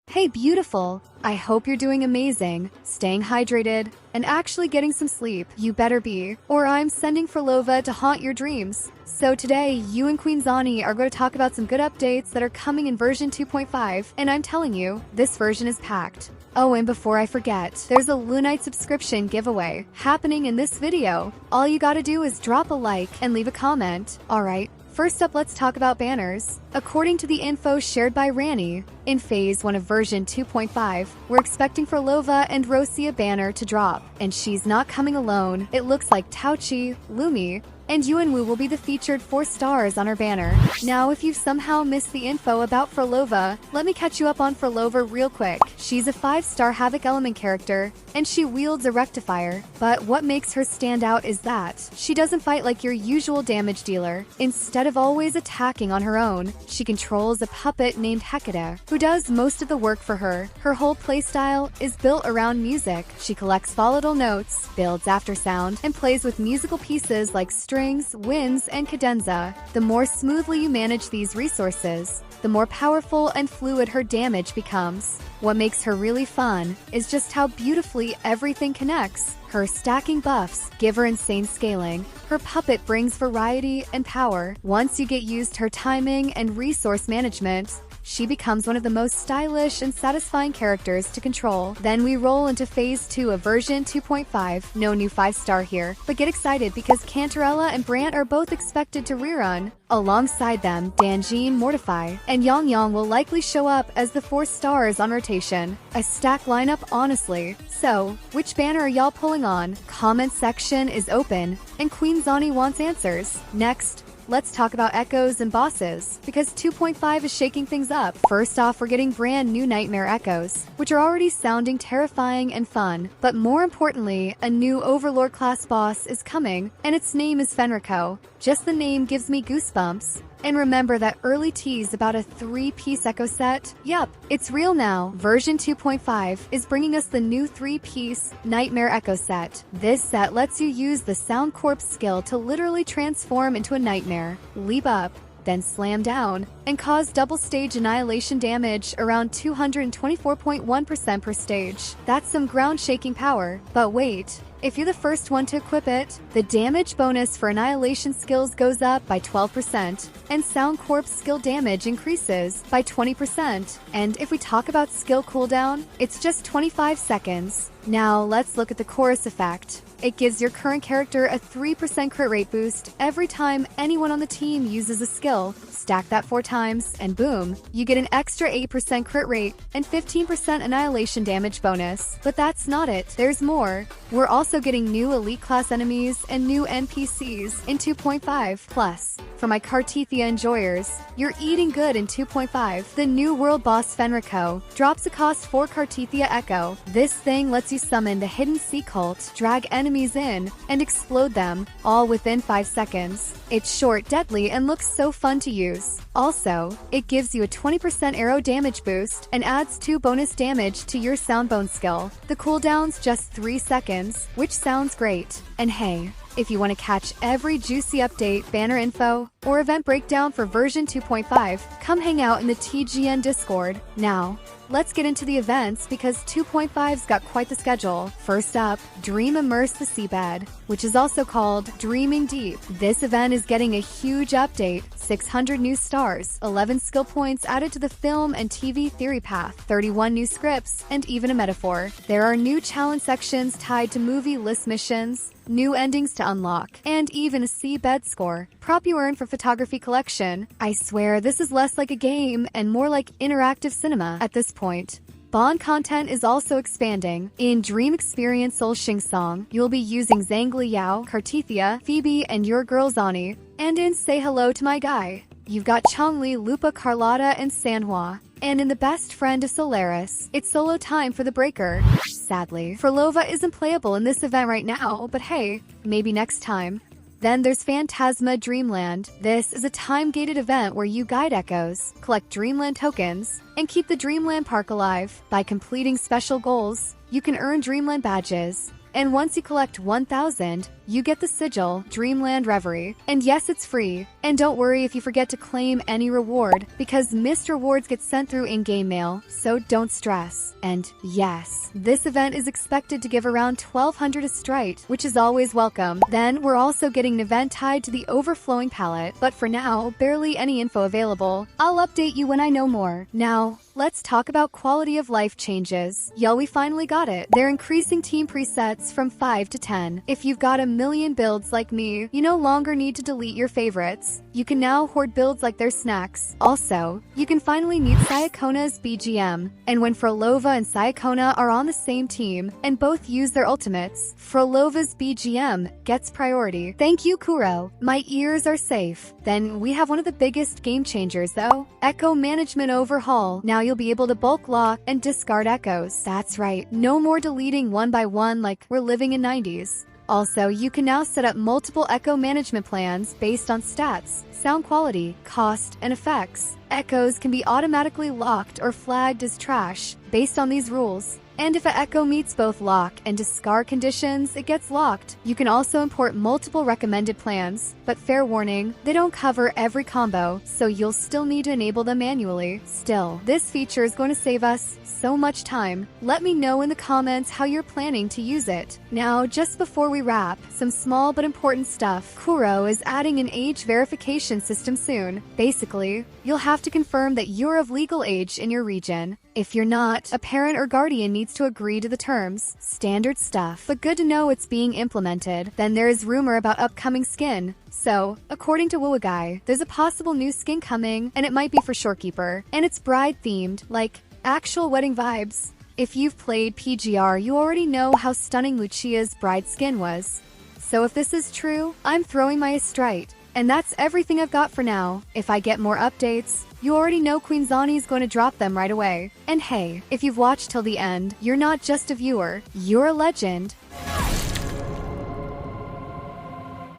Hey beautiful, I hope you're doing amazing, staying hydrated, and actually getting some sleep. You better be, or I'm sending Phrolova to haunt your dreams. So today, you and Queen Zani are going to talk about some good updates that are coming in version 2.5, and I'm telling you, this version is packed. Oh, and before I forget, there's a Lunite subscription giveaway happening in this video. All you gotta do is drop a like and leave a comment. Alright. First up, let's talk about banners. According to the info shared by Rani, in Phase 1 of version 2.5, we're expecting Phrolova and Rosia banner to drop, and she's not coming alone. It looks like Tauchi, Lumi, and Yuanwu will be the featured 4 stars on her banner. Now, if you've somehow missed the info about Phrolova, let me catch you up on Phrolova real quick. She's a 5-star Havoc element character, and she wields a rectifier. But what makes her stand out is that she doesn't fight like your usual damage dealer. Instead of always attacking on her own, she controls a puppet named Hecate, who does most of the work for her. Her whole playstyle is built around music. She collects volatile notes, builds aftersound, and plays with musical pieces like strings, winds, and cadenza. The more smoothly you manage these resources, the more powerful and fluid her damage becomes. What makes her really fun is just how beautifully everything connects. Her stacking buffs give her insane scaling. Her puppet brings variety and power. Once you get used to her timing and resource management, she becomes one of the most stylish and satisfying characters to control. Then we roll into Phase 2 of version 2.5. No new 5-star here, but get excited because Cantarella and Brant are both expected to rerun. Alongside them, Danjin, Mortify, and Yang Yang will likely show up as the 4 stars on rotation. A stack lineup, honestly. So, which banner are y'all pulling on? Comment section is open, and Queen Zani wants answers. Next, let's talk about echoes and bosses, because 2.5 is shaking things up. First off, we're getting brand new Nightmare echoes, which are already sounding terrifying and fun. But more importantly, a new Overlord class boss is coming, and its name is Fenrico. Just the name gives me goosebumps. And remember that early tease about a 3-piece echo set? Yup, it's real now. Version 2.5 is bringing us the new 3-piece Nightmare Echo set. This set lets you use the Sound Corpse skill to literally transform into a nightmare, leap up, then slam down, and cause double stage annihilation damage around 224.1% per stage. That's some ground shaking power. But wait, if you're the first one to equip it, the damage bonus for annihilation skills goes up by 12%, and Sound Corpse skill damage increases by 20%. And if we talk about skill cooldown, it's just 25 seconds. Now let's look at the chorus effect. It gives your current character a 3% crit rate boost every time anyone on the team uses a skill. Stack that 4 times, and boom, you get an extra 8% crit rate and 15% annihilation damage bonus. But that's not it, there's more. We're also getting new elite class enemies and new NPCs in 2.5. Plus, for my Cartithia enjoyers, you're eating good in 2.5. The new world boss Fenrico drops a cost 4 Cartithia Echo. This thing lets you summon the hidden sea cult, drag enemies in, and explode them, all within 5 seconds. It's short, deadly, and looks so fun to use. Also, it gives you a 20% arrow damage boost and adds 2 bonus damage to your Soundbone skill. The cooldown's just 3 seconds, which sounds great. And hey, if you want to catch every juicy update, banner info, or event breakdown for version 2.5, come hang out in the TGN Discord. Now, let's get into the events because 2.5's got quite the schedule. First up, Dream Immerse the Seabed, which is also called Dreaming Deep. This event is getting a huge update. 600 new stars, 11 skill points added to the film and TV theory path, 31 new scripts, and even a metaphor. There are new challenge sections tied to movie list missions, new endings to unlock, and even a seabed score. Prop you earn for photography collection. I swear this is less like a game and more like interactive cinema at this point. Bond content is also expanding. In Dream Experience Soul Shing Song, you'll be using Zhangli Yao, Cartithia, Phoebe, and your girl Zani. And in Say Hello to My Guy, you've got Chongli, Lupa, Carlotta, and Sanhua. And in the best friend of Solaris, it's solo time for the Breaker. Sadly, Phrolova isn't playable in this event right now, but hey, maybe next time. Then there's Phantasma Dreamland. This is a time-gated event where you guide echoes, collect Dreamland tokens, and keep the Dreamland Park alive. By completing special goals, you can earn Dreamland badges. And once you collect 1,000, you get the sigil, Dreamland Reverie. And yes, it's free. And don't worry if you forget to claim any reward, because missed rewards get sent through in-game mail, so don't stress. And yes, this event is expected to give around 1200 Astrite, which is always welcome. Then we're also getting an event tied to the Overflowing palette, but for now, barely any info available. I'll update you when I know more. Now, let's talk about quality of life changes. Yo, we finally got it. They're increasing team presets from 5 to 10. If you've got a million builds like me, you no longer need to delete your favorites. You can now hoard builds like their snacks. Also, you can finally meet Sayakona's BGM. And when Phrolova and Sayakona are on the same team and both use their ultimates, Frolova's BGM gets priority. Thank you, Kuro. My ears are safe. Then we have one of the biggest game changers though. Echo Management Overhaul. Now you'll be able to bulk lock and discard echoes. That's right, no more deleting one by one like we're living in 90s. Also, you can now set up multiple echo management plans based on stats, sound quality, cost, and effects. Echoes can be automatically locked or flagged as trash based on these rules. And if an echo meets both lock and discard conditions, it gets locked. You can also import multiple recommended plans, but fair warning, they don't cover every combo, so you'll still need to enable them manually. Still, this feature is going to save us so much time. Let me know in the comments how you're planning to use it. Now, just before we wrap, some small but important stuff. Kuro is adding an age verification system soon. Basically, you'll have to confirm that you're of legal age in your region. If you're not, a parent or guardian needs to agree to the terms. Standard stuff, but good to know it's being implemented. Then there is rumor about upcoming skin. So, according to Wuwa Guy, there's a possible new skin coming, and it might be for Shorekeeper. And it's bride-themed, like actual wedding vibes. If you've played PGR, you already know how stunning Lucia's bride skin was. So if this is true, I'm throwing my Astrite. And that's everything I've got for now. If I get more updates, you already know Queen Zani is going to drop them right away. And hey, if you've watched till the end, you're not just a viewer, you're a legend.